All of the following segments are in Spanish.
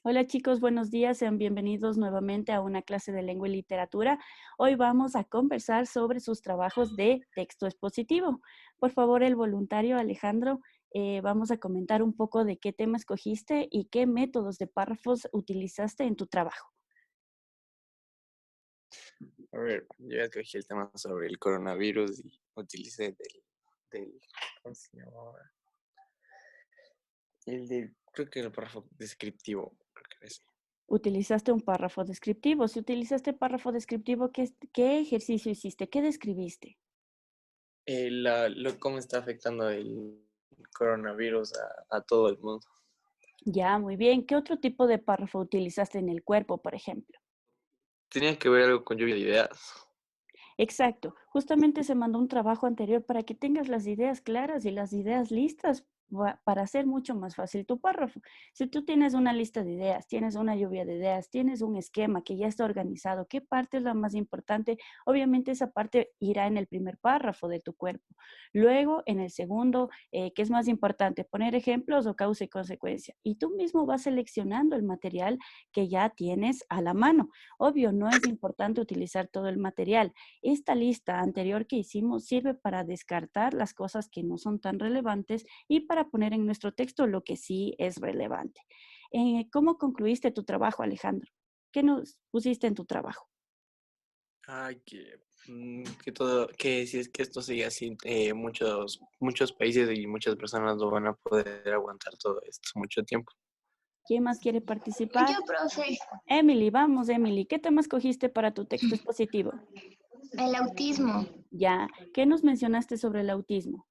Hola chicos, buenos días, sean bienvenidos nuevamente a una clase de lengua y literatura. Hoy vamos a conversar sobre sus trabajos de texto expositivo. Por favor, el voluntario Alejandro, vamos a comentar un poco de qué tema escogiste y qué métodos de párrafos utilizaste en tu trabajo. A ver, yo escogí el tema sobre el coronavirus y utilicé ¿cómo se llamaba? Creo que el párrafo descriptivo, creo que era ese. Utilizaste un párrafo descriptivo. Si utilizaste párrafo descriptivo, ¿qué ejercicio hiciste? ¿Qué describiste? Cómo está afectando el coronavirus a todo el mundo. Ya, muy bien. ¿Qué otro tipo de párrafo utilizaste en el cuerpo, por ejemplo? Tenía que ver algo con lluvia de ideas. Exacto. Justamente se mandó un trabajo anterior para que tengas las ideas claras y las ideas listas para hacer mucho más fácil tu párrafo. Si tú tienes una lista de ideas, tienes una lluvia de ideas, tienes un esquema que ya está organizado, ¿qué parte es la más importante? Obviamente esa parte irá en el primer párrafo de tu cuerpo. Luego, en el segundo, ¿qué es más importante? Poner ejemplos o causa y consecuencia. Y tú mismo vas seleccionando el material que ya tienes a la mano. Obvio, no es importante utilizar todo el material. Esta lista anterior que hicimos sirve para descartar las cosas que no son tan relevantes y para poner en nuestro texto lo que sí es relevante. ¿Cómo concluiste tu trabajo, Alejandro? ¿Qué nos pusiste en tu trabajo? Ay, que si es que esto sigue así, muchos países y muchas personas no van a poder aguantar todo esto mucho tiempo. ¿Quién más quiere participar? Yo, profe, Emily, vamos, Emily. ¿Qué tema escogiste para tu texto expositivo? el autismo, Ya, ¿qué nos mencionaste sobre el autismo?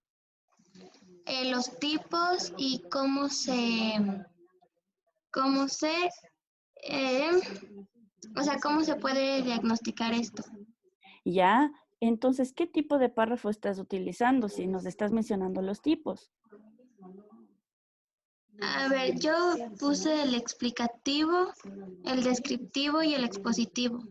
los tipos y cómo se, eh, cómo se puede diagnosticar esto. Ya, entonces, ¿qué tipo de párrafo estás utilizando si nos estás mencionando los tipos? A ver, yo puse el explicativo, el descriptivo y el expositivo.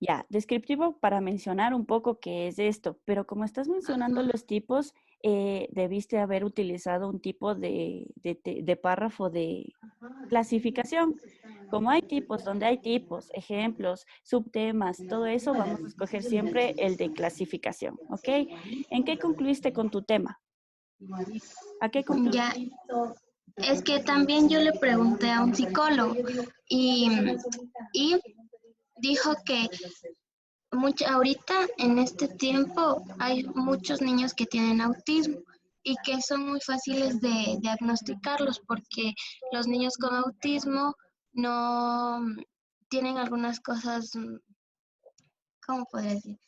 Ya, descriptivo para mencionar un poco qué es esto, pero como estás mencionando Ajá. los tipos, debiste haber utilizado un tipo de párrafo de clasificación. Como hay tipos, donde hay tipos, ejemplos, subtemas, todo eso, vamos a escoger siempre el de clasificación, ¿ok? ¿En qué concluiste con tu tema? ¿A qué Ya, concluiste? es que también yo le pregunté a un psicólogo y, y dijo que ahorita en este tiempo hay muchos niños que tienen autismo y que son muy fáciles de diagnosticarlos porque los niños con autismo no tienen algunas cosas, ¿cómo podría decir?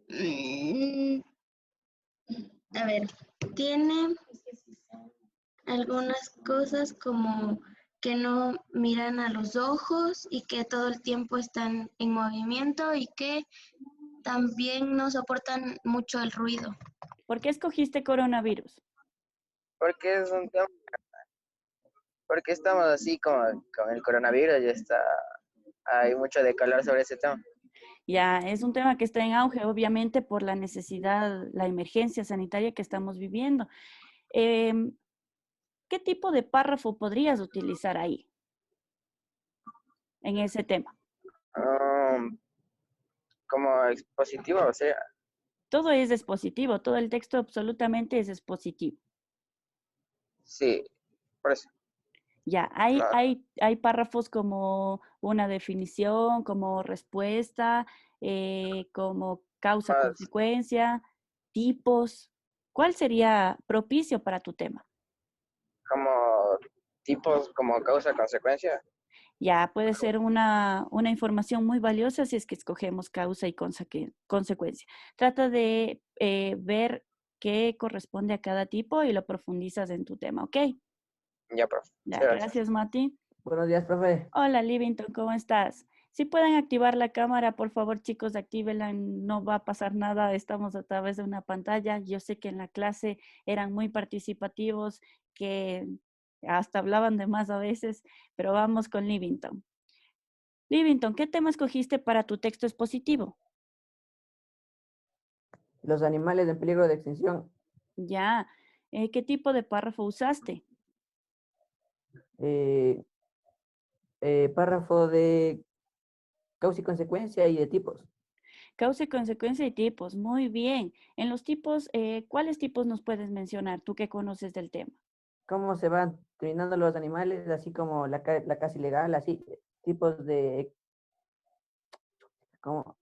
Mm, A ver, tiene algunas cosas como que no miran a los ojos y que todo el tiempo están en movimiento y que también no soportan mucho el ruido. ¿Por qué escogiste coronavirus? Porque es un tema, porque estamos así con el coronavirus, ya está, hay mucho de calor sobre ese tema. Ya, es un tema que está en auge, obviamente, por la necesidad, la emergencia sanitaria que estamos viviendo. Em, ¿Qué tipo de párrafo podrías utilizar ahí, en ese tema? Um, Como expositivo, o sea, Todo es expositivo, todo el texto absolutamente es expositivo. sí, por eso, Ya, hay, no, hay, hay párrafos como una definición, como respuesta, como más causa-consecuencia, tipos. ¿Cuál sería propicio para tu tema? como tipos como causa-consecuencia, Ya puede ser una información muy valiosa si es que escogemos causa y consecuencia. Trata de ver qué corresponde a cada tipo y lo profundizas en tu tema, ¿ok? ya, profe, Ya, sí, gracias. gracias, Mati. Buenos días, profe. Hola, Livington, ¿cómo estás? Si pueden activar la cámara, por favor, chicos, actívenla, no va a pasar nada, estamos a través de una pantalla. Yo sé que en la clase eran muy participativos, que hasta hablaban de más a veces, pero vamos con Livington. Livington, ¿qué tema escogiste para tu texto expositivo? Los animales en peligro de extinción. Ya, ¿qué tipo de párrafo usaste? eh, párrafo de causa y consecuencia y de tipos. Causa y consecuencia y tipos. Muy bien. En los tipos, ¿cuáles tipos nos puedes mencionar? Tú que conoces del tema. Cómo se van terminando los animales, así como la caza ilegal, así, tipos de, como,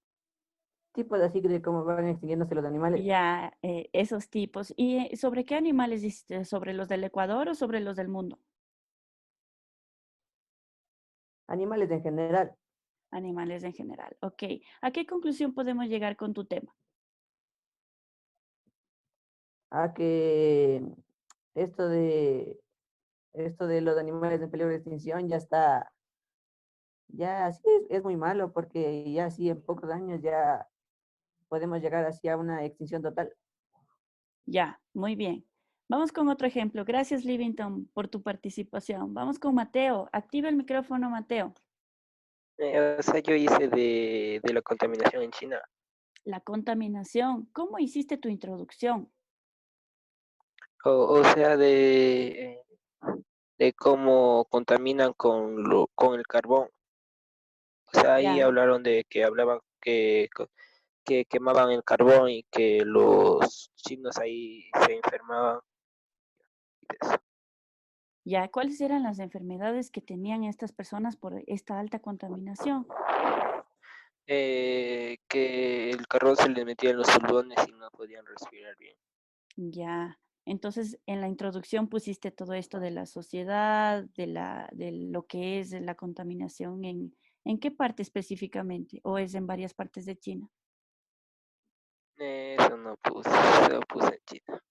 tipos así de cómo van extinguiéndose los animales. Ya, esos tipos. ¿Y sobre qué animales dices? ¿Sobre los del Ecuador o sobre los del mundo? Animales en general. Animales en general. Ok. ¿A qué conclusión podemos llegar con tu tema? A que esto de, esto de los animales en peligro de extinción ya está, ya sí es muy malo porque ya sí en pocos años ya podemos llegar hacia una extinción total. Ya, muy bien. Vamos con otro ejemplo. Gracias, Livington, por tu participación. Vamos con Mateo. Activa el micrófono, Mateo. O sea, yo hice de la contaminación en China. La contaminación. ¿Cómo hiciste tu introducción? O sea, de cómo contaminan con el carbón. O sea, ahí Ya, hablaron de que hablaban que quemaban el carbón y que los chinos ahí se enfermaban de eso. ya. ¿Cuáles eran las enfermedades que tenían estas personas por esta alta contaminación? Que el carbón se les metía en los pulmones y no podían respirar bien. Ya. Entonces, en la introducción pusiste todo esto de la sociedad, de lo que es la contaminación, ¿en qué parte específicamente? ¿O es en varias partes de China? Eso no puse, eso puse en China.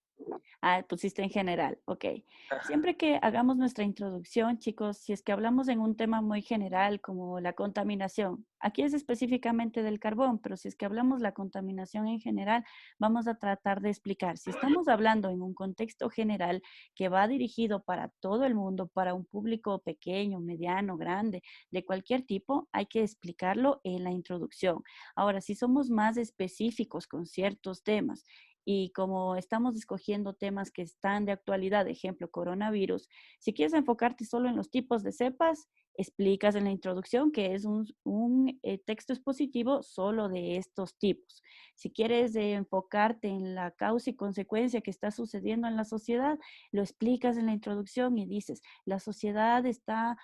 Ah, pusiste en general, ok. Ajá. Siempre que hagamos nuestra introducción, chicos, si es que hablamos en un tema muy general como la contaminación, aquí es específicamente del carbón, pero si es que hablamos la contaminación en general, vamos a tratar de explicar. Si estamos hablando en un contexto general que va dirigido para todo el mundo, para un público pequeño, mediano, grande, de cualquier tipo, hay que explicarlo en la introducción. Ahora, si somos más específicos con ciertos temas, y como estamos escogiendo temas que están de actualidad, ejemplo, coronavirus, si quieres enfocarte solo en los tipos de cepas, explicas en la introducción que es un texto expositivo solo de estos tipos. Si quieres enfocarte en la causa y consecuencia que está sucediendo en la sociedad, lo explicas en la introducción y dices, la sociedad está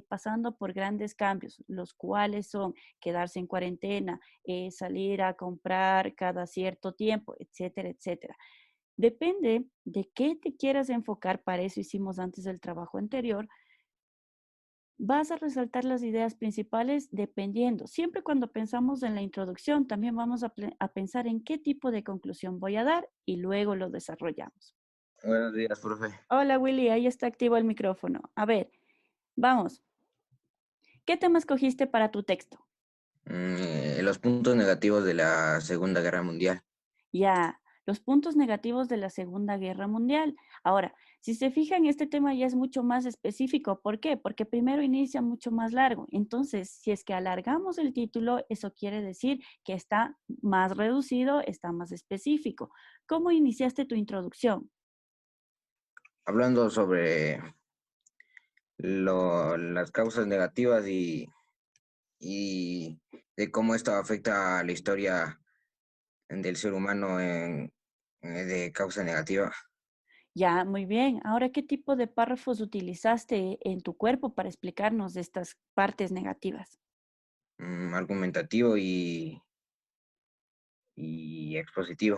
pasando por grandes cambios, los cuales son quedarse en cuarentena, salir a comprar cada cierto tiempo, etcétera, etcétera. Depende de qué te quieras enfocar, para eso hicimos antes el trabajo anterior, vas a resaltar las ideas principales dependiendo. Siempre cuando pensamos en la introducción, también vamos a pensar en qué tipo de conclusión voy a dar y luego lo desarrollamos. Buenos días, profe. Hola Willy, ahí está activo el micrófono. A ver, vamos. ¿Qué tema escogiste para tu texto? Los puntos negativos de la Segunda Guerra Mundial. Ya, los puntos negativos de la Segunda Guerra Mundial. Ahora, si se fijan, este tema ya es mucho más específico. ¿Por qué? Porque primero inicia mucho más largo. Entonces, si es que alargamos el título, eso quiere decir que está más reducido, está más específico. ¿Cómo iniciaste tu introducción? Hablando sobre las causas negativas y de cómo esto afecta a la historia del ser humano de causa negativa. Ya, muy bien. Ahora, ¿qué tipo de párrafos utilizaste en tu cuerpo para explicarnos de estas partes negativas? Argumentativo y expositivo.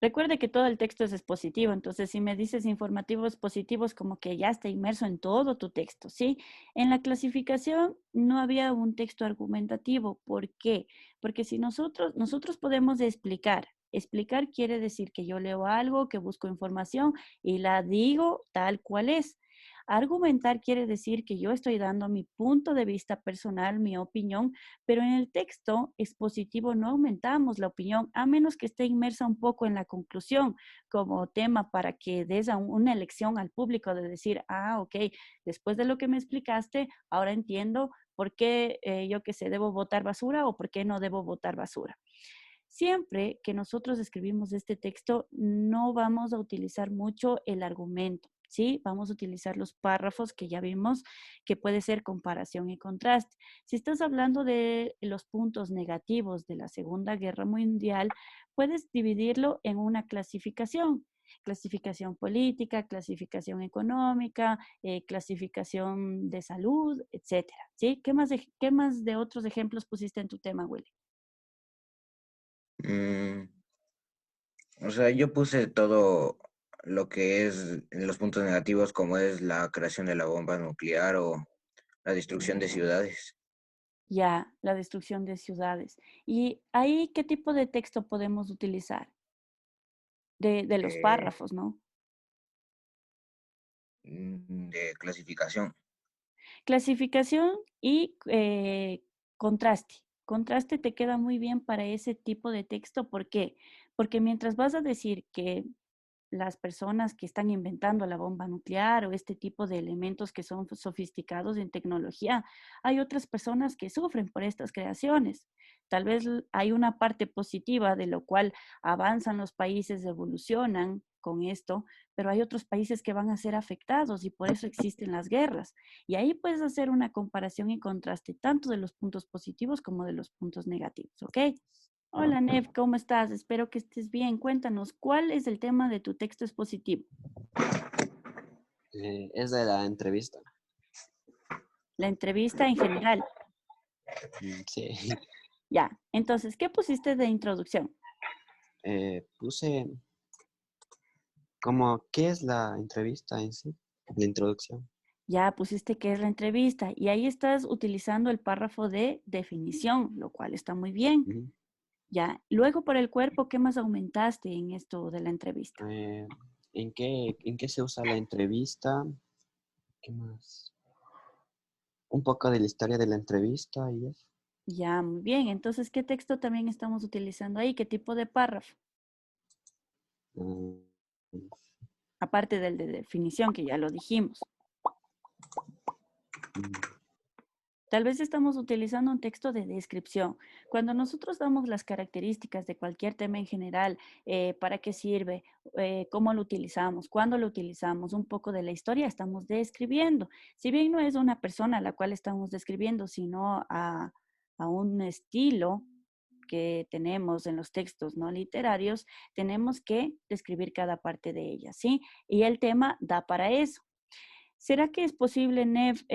Recuerde que todo el texto es expositivo, entonces si me dices informativos positivos, como que ya está inmerso en todo tu texto, ¿sí? En la clasificación no había un texto argumentativo. ¿Por qué? Porque si nosotros podemos explicar. Explicar quiere decir que yo leo algo, que busco información y la digo tal cual es. Argumentar quiere decir que yo estoy dando mi punto de vista personal, mi opinión, pero en el texto expositivo no aumentamos la opinión, a menos que esté inmersa un poco en la conclusión como tema para que des una elección al público de decir, ah, ok, después de lo que me explicaste, ahora entiendo por qué yo que sé, debo botar basura o por qué no debo botar basura. Siempre que nosotros escribimos este texto, no vamos a utilizar mucho el argumento. ¿sí? Vamos a utilizar los párrafos que ya vimos que puede ser comparación y contraste. Si estás hablando de los puntos negativos de la Segunda Guerra Mundial, puedes dividirlo en una clasificación. Clasificación política, clasificación económica, clasificación de salud, etcétera, ¿sí? ¿Qué más de otros ejemplos pusiste en tu tema, Willy? Mm, o sea, yo puse todo lo que es los puntos negativos, como es la creación de la bomba nuclear o la destrucción de ciudades. Ya, la destrucción de ciudades. ¿Y ahí qué tipo de texto podemos utilizar? De los eh, párrafos, ¿no? de clasificación. Clasificación y contraste. Contraste te queda muy bien para ese tipo de texto. ¿Por qué? Porque mientras vas a decir que las personas que están inventando la bomba nuclear o este tipo de elementos que son sofisticados en tecnología, hay otras personas que sufren por estas creaciones. Tal vez hay una parte positiva de lo cual avanzan los países, evolucionan con esto, pero hay otros países que van a ser afectados y por eso existen las guerras. Y ahí puedes hacer una comparación y contraste tanto de los puntos positivos como de los puntos negativos, ¿ok? Hola, Nev, ¿cómo estás? Espero que estés bien. Cuéntanos, ¿cuál es el tema de tu texto expositivo? Es de la entrevista. La entrevista en general. Sí. Ya, entonces, ¿qué pusiste de introducción? Puse como, ¿qué es la entrevista en sí? La introducción. Ya pusiste qué es la entrevista y ahí estás utilizando el párrafo de definición, lo cual está muy bien. Ujú. Ya, luego por el cuerpo, ¿qué más aumentaste en esto de la entrevista? ¿En qué se usa la entrevista? ¿Qué más? Un poco de la historia de la entrevista y eso. Ya, muy bien. Entonces, ¿qué texto también estamos utilizando ahí? ¿Qué tipo de párrafo? Mm, Aparte del de definición, que ya lo dijimos. mm, Tal vez estamos utilizando un texto de descripción. Cuando nosotros damos las características de cualquier tema en general, para qué sirve, cómo lo utilizamos, cuándo lo utilizamos, un poco de la historia, estamos describiendo. Si bien no es una persona a la cual estamos describiendo, sino a un estilo que tenemos en los textos no literarios, tenemos que describir cada parte de ella, ¿sí? Y el tema da para eso. ¿Será que es posible, Nev,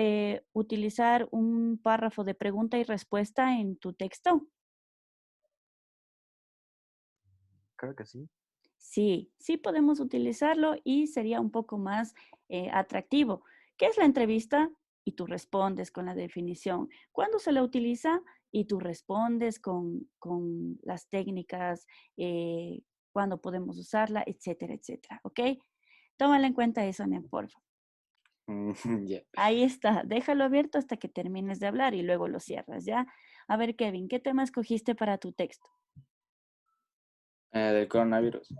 utilizar un párrafo de pregunta y respuesta en tu texto? creo que sí. Sí, sí podemos utilizarlo y sería un poco más atractivo. ¿Qué es la entrevista? Y tú respondes con la definición. ¿Cuándo se la utiliza? Y tú respondes con las técnicas, cuándo podemos usarla, etcétera, etcétera. ¿Ok? Tómala en cuenta eso, Nev, por favor. Ya. Ahí está, déjalo abierto hasta que termines de hablar y luego lo cierras, ¿ya? A ver, Kevin, ¿qué tema escogiste para tu texto? Del coronavirus.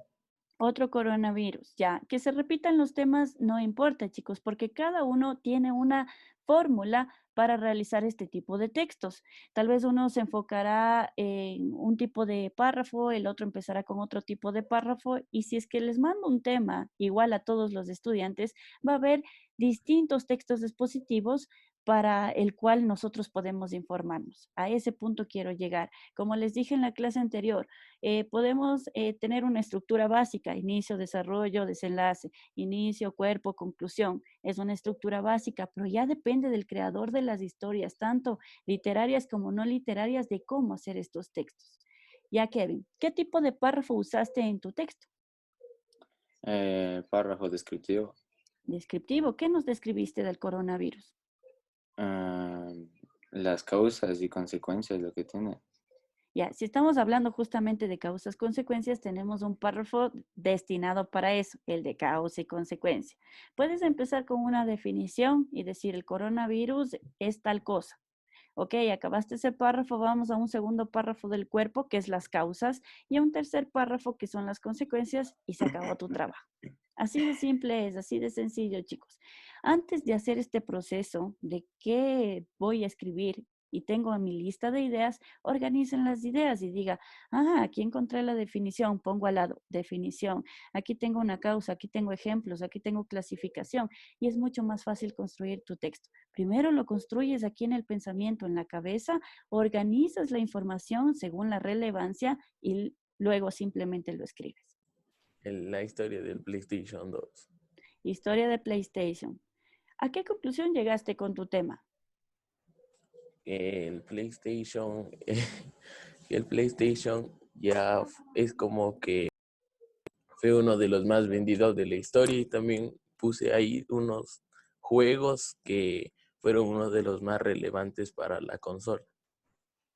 Otro coronavirus, ya. Que se repitan los temas no importa, chicos, porque cada uno tiene una fórmula para realizar este tipo de textos. Tal vez uno se enfocará en un tipo de párrafo, el otro empezará con otro tipo de párrafo, y si es que les mando un tema igual a todos los estudiantes, va a haber distintos textos expositivos para el cual nosotros podemos informarnos. A ese punto quiero llegar. Como les dije en la clase anterior, podemos tener una estructura básica, inicio, desarrollo, desenlace, inicio, cuerpo, conclusión. Es una estructura básica, pero ya depende del creador de las historias, tanto literarias como no literarias, de cómo hacer estos textos. Ya, Kevin, ¿qué tipo de párrafo usaste en tu texto? Párrafo descriptivo. Descriptivo. ¿Qué nos describiste del coronavirus? Ah, las causas y consecuencias, lo que tiene. Ya, si estamos hablando justamente de causas consecuencias, tenemos un párrafo destinado para eso, el de causa y consecuencia. Puedes empezar con una definición y decir el coronavirus es tal cosa. Ok, acabaste ese párrafo, vamos a un segundo párrafo del cuerpo, que es las causas, y a un tercer párrafo, que son las consecuencias, y se acabó tu trabajo. Así de simple es, así de sencillo, chicos. Antes de hacer este proceso de qué voy a escribir, y tengo en mi lista de ideas, organicen las ideas y diga, aquí encontré la definición, pongo al lado, definición, aquí tengo una causa, aquí tengo ejemplos, aquí tengo clasificación y es mucho más fácil construir tu texto. Primero lo construyes aquí en el pensamiento, en la cabeza, organizas la información según la relevancia y luego simplemente lo escribes. La historia del PlayStation 2. Historia de PlayStation. ¿A qué conclusión llegaste con tu tema? El PlayStation, el PlayStation ya es como que fue uno de los más vendidos de la historia y también puse ahí unos juegos que fueron uno de los más relevantes para la consola.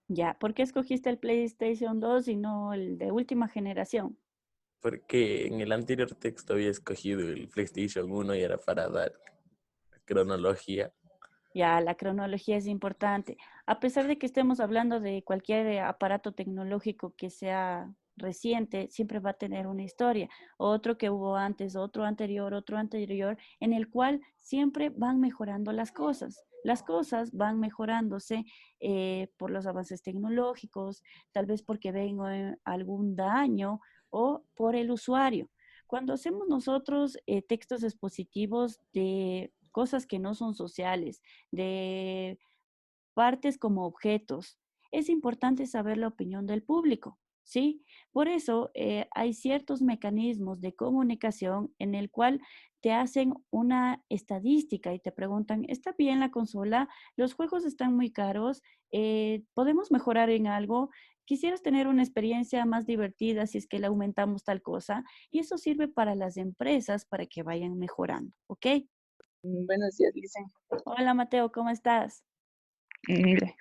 Ya, ¿por qué escogiste el PlayStation 2 y no el de última generación? Porque en el anterior texto había escogido el PlayStation 1 y era para dar cronología. Ya, la cronología es importante. A pesar de que estemos hablando de cualquier aparato tecnológico que sea reciente, siempre va a tener una historia. Otro que hubo antes, otro anterior, en el cual siempre van mejorando las cosas. Las cosas van mejorándose por los avances tecnológicos, tal vez porque ven algún daño o por el usuario. Cuando hacemos nosotros textos expositivos de cosas que no son sociales, de partes como objetos, es importante saber la opinión del público, ¿sí? Por eso hay ciertos mecanismos de comunicación en el cual te hacen una estadística y te preguntan, ¿está bien la consola? Los juegos están muy caros, ¿podemos mejorar en algo? ¿Quisieras tener una experiencia más divertida si es que le aumentamos tal cosa? Y eso sirve para las empresas para que vayan mejorando, ¿ok? Buenos días, Lisa. Hola Mateo, ¿cómo estás? Mire,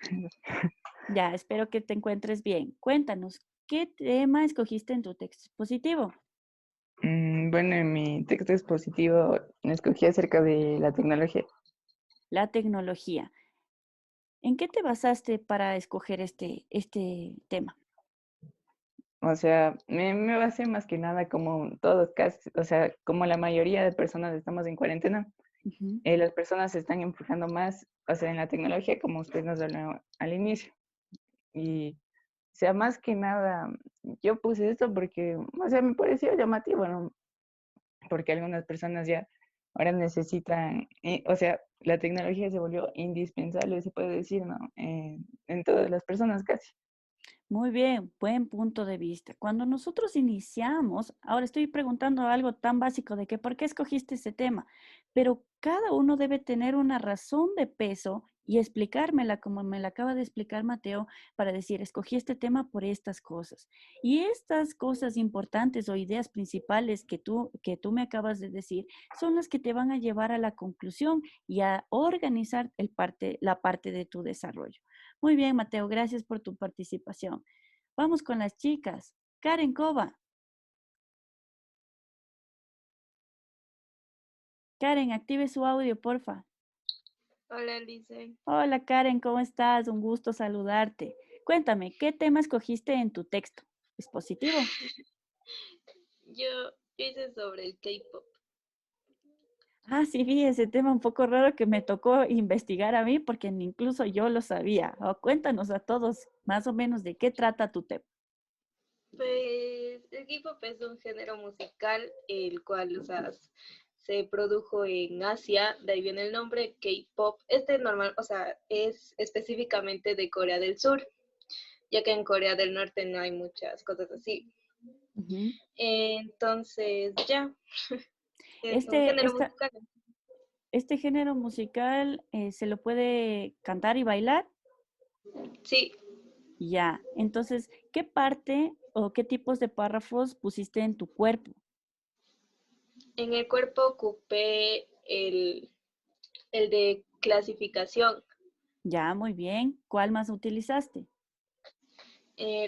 Ya, espero que te encuentres bien. Cuéntanos, ¿qué tema escogiste en tu texto expositivo? bueno, en mi texto expositivo escogí acerca de la tecnología. La tecnología. ¿En qué te basaste para escoger este tema? O sea, me basé más que nada como todos casi, o sea, como la mayoría de personas estamos en cuarentena, Ujú. las personas se están enfocando más, o sea, en la tecnología, como usted nos habló al inicio. Y, o sea, más que nada, yo puse esto porque, o sea, me pareció llamativo, ¿no? Porque algunas personas ya ahora necesitan, o sea, la tecnología se volvió indispensable, se puede decir, ¿no? En todas las personas casi. Muy bien, buen punto de vista. Cuando nosotros iniciamos, ahora estoy preguntando algo tan básico de que por qué escogiste ese tema, pero cada uno debe tener una razón de peso y explicármela como me la acaba de explicar Mateo para decir, escogí este tema por estas cosas. Y estas cosas importantes o ideas principales que tú me acabas de decir son las que te van a llevar a la conclusión y a organizar la parte de tu desarrollo. Muy bien, Mateo, gracias por tu participación. Vamos con las chicas. Karen Cova. Karen, active su audio, porfa. Hola, Lice. Hola, Karen, ¿cómo estás? Un gusto saludarte. Cuéntame, ¿qué tema escogiste en tu texto expositivo? Yo hice sobre el K-pop. Sí, vi ese tema un poco raro que me tocó investigar a mí porque incluso yo lo sabía. Cuéntanos a todos más o menos de qué trata tu tema. Pues el K-pop es un género musical el cual, o sea, se produjo en Asia, de ahí viene el nombre K-pop. Este normal, o sea, es específicamente de Corea del Sur, ya que en Corea del Norte no hay muchas cosas así. Ujú. Entonces, ya, es un Este, género esta, musical. este género musical se lo puede cantar y bailar. Sí, Ya, entonces, ¿qué parte o qué tipos de párrafos pusiste en tu cuerpo? en el cuerpo ocupé el de clasificación. Ya, muy bien. ¿Cuál más utilizaste?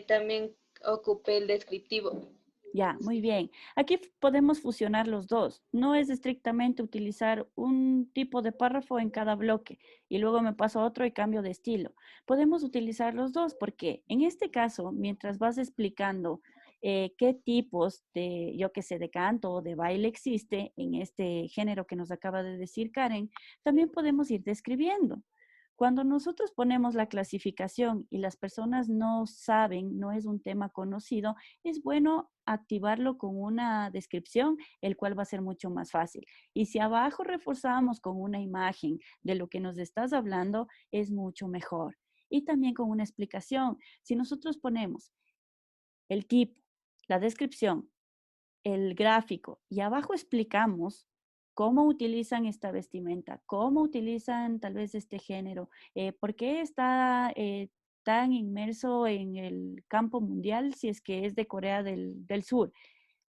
También ocupé el descriptivo. Ya, muy bien. Aquí podemos fusionar los dos. No es estrictamente utilizar un tipo de párrafo en cada bloque y luego me paso a otro y cambio de estilo. Podemos utilizar los dos porque en este caso, mientras vas explicando qué tipos de, yo qué sé, de canto o de baile existe en este género que nos acaba de decir Karen, también podemos ir describiendo. Cuando nosotros ponemos la clasificación y las personas no saben, no es un tema conocido, es bueno activarlo con una descripción, el cual va a ser mucho más fácil. Y si abajo reforzamos con una imagen de lo que nos estás hablando, es mucho mejor. Y también con una explicación. Si nosotros ponemos el tipo, la descripción, el gráfico y abajo explicamos cómo utilizan esta vestimenta, cómo utilizan tal vez este género, por qué está tan inmerso en el campo mundial si es que es de Corea del Sur.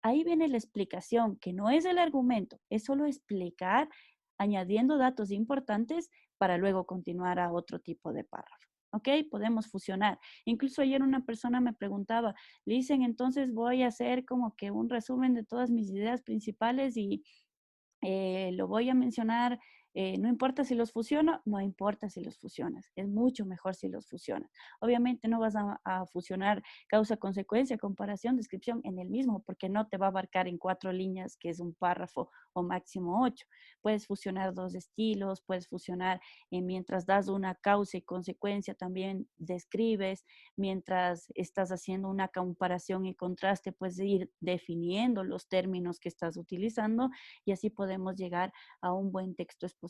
Ahí viene la explicación, que no es el argumento, es solo explicar añadiendo datos importantes para luego continuar a otro tipo de párrafo. ¿Ok? Podemos fusionar. Incluso ayer una persona me preguntaba, le dicen, entonces voy a hacer como que un resumen de todas mis ideas principales y lo voy a mencionar, no importa si los fusiono, no importa si los fusionas, es mucho mejor si los fusionas. Obviamente no vas a fusionar causa-consecuencia, comparación, descripción en el mismo, porque no te va a abarcar en 4 líneas, que es un párrafo o máximo 8. Puedes fusionar 2 estilos, puedes fusionar mientras das una causa y consecuencia, también describes, mientras estás haciendo una comparación y contraste, puedes ir definiendo los términos que estás utilizando y así podemos llegar a un buen texto expositivo.